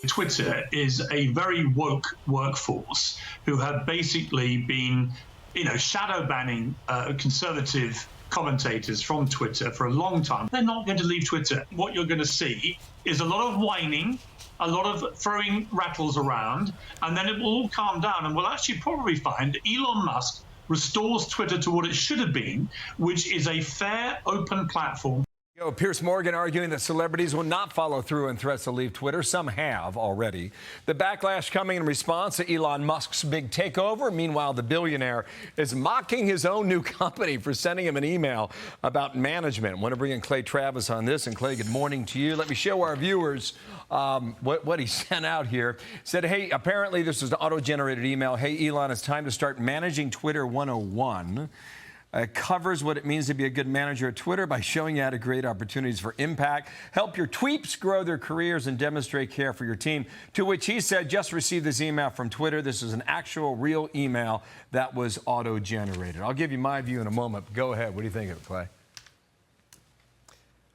Twitter is a very woke workforce who have basically been, shadow banning conservative commentators from Twitter for a long time. They're not going to leave Twitter. What you're going to see is a lot of whining, a lot of throwing rattles around, and then it will all calm down. And we'll actually probably find Elon Musk restores Twitter to what it should have been, which is a fair, open platform. Piers Morgan arguing that celebrities will not follow through on threats to leave Twitter. Some have already. The backlash coming in response to Elon Musk's big takeover. Meanwhile, the billionaire is mocking his own new company for sending him an email about management. I want to bring in Clay Travis on this. And Clay, good morning to you. Let me show our viewers what he sent out here. Said, hey, apparently this is an auto-generated email. Hey, Elon, it's time to start managing Twitter 101. Covers what it means to be a good manager at Twitter by showing you how to create opportunities for impact, help your tweets grow their careers, and demonstrate care for your team. To which he said, just received this email from Twitter. This is an actual, real email that was auto-generated. I'll give you my view in a moment. Go ahead. What do you think of it, Clay?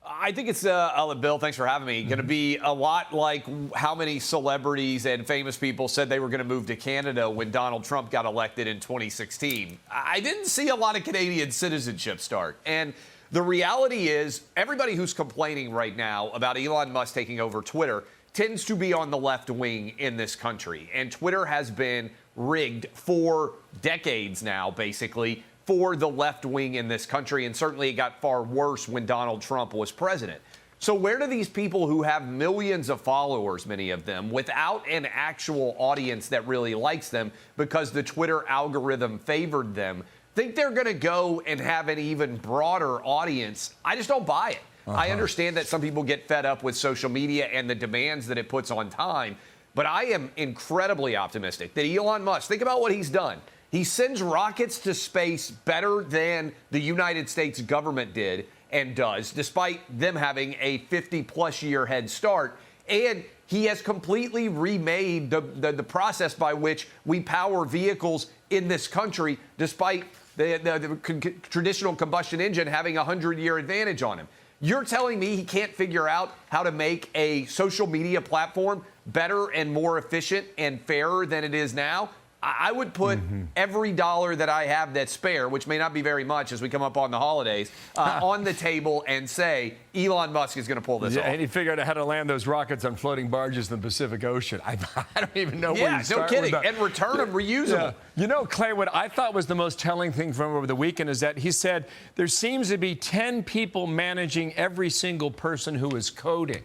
I think it's, Bill, thanks for having me, going to be a lot like how many celebrities and famous people said they were going to move to Canada when Donald Trump got elected in 2016. I didn't see a lot of Canadian citizenship start. And the reality is everybody who's complaining right now about Elon Musk taking over Twitter tends to be on the left wing in this country. And Twitter has been rigged for decades now, basically, for the left wing in this country, and certainly it got far worse when Donald Trump was president. So where do these people who have millions of followers, many of them, without an actual audience that really likes them because the Twitter algorithm favored them, think they're going to go and have an even broader audience? I just don't buy it. I understand that some people get fed up with social media and the demands that it puts on time, but I am incredibly optimistic that Elon Musk, think about what he's done. He sends rockets to space better than the United States government did and does, despite them having a 50-plus year head start. And he has completely remade the process by which we power vehicles in this country, despite the traditional combustion engine having a 100-year advantage on him. You're telling me he can't figure out how to make a social media platform better and more efficient and fairer than it is now? I would put every dollar that I have that's spare, which may not be very much as we come up on the holidays, on the table and say Elon Musk is going to pull this off. And he figured out how to land those rockets on floating barges in the Pacific Ocean. I don't even know where you start. No kidding. With that. And return them reusable. Yeah. Clay, what I thought was the most telling thing from over the weekend is that he said there seems to be 10 people managing every single person who is coding.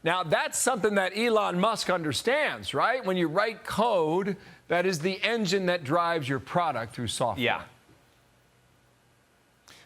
Now, that's something that Elon Musk understands, right? When you write code, that is the engine that drives your product through software. Yeah.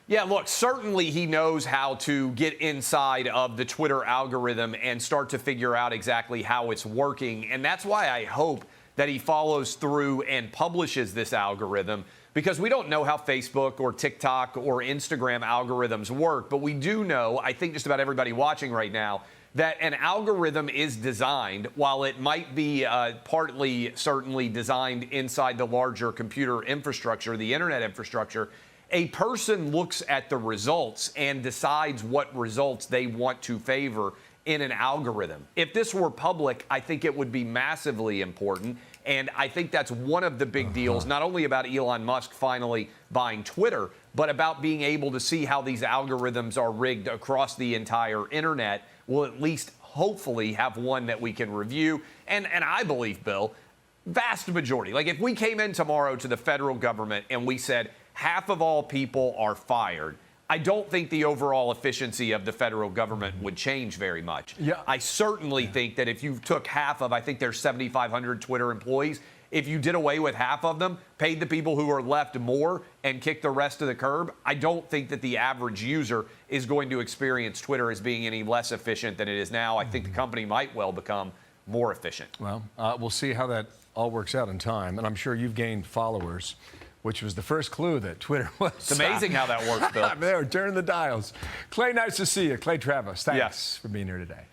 Yeah, look, certainly he knows how to get inside of the Twitter algorithm and start to figure out exactly how it's working. And that's why I hope that he follows through and publishes this algorithm, because we don't know how Facebook or TikTok or Instagram algorithms work. But we do know, I think just about everybody watching right now, that an algorithm is designed, while it might be partly certainly designed inside the larger computer infrastructure, the internet infrastructure, a person looks at the results and decides what results they want to favor in an algorithm. If this were public, I think it would be massively important. And I think that's one of the big deals, not only about Elon Musk finally buying Twitter, but about being able to see how these algorithms are rigged across the entire internet. We'll at least hopefully have one that we can review. And I believe, Bill, vast majority. Like if we came in tomorrow to the federal government and we said half of all people are fired, I don't think the overall efficiency of the federal government would change very much. Yeah. I certainly think that if you took half of, I think there's 7,500 Twitter employees, if you did away with half of them, paid the people who are left more, and kicked the rest to the curb, I don't think that the average user is going to experience Twitter as being any less efficient than it is now. I think the company might well become more efficient. Well, we'll see how that all works out in time. And I'm sure you've gained followers, which was the first clue that Twitter was. It's amazing how that works, Bill. They were turning the dials. Clay, nice to see you. Clay Travis, thanks for being here today.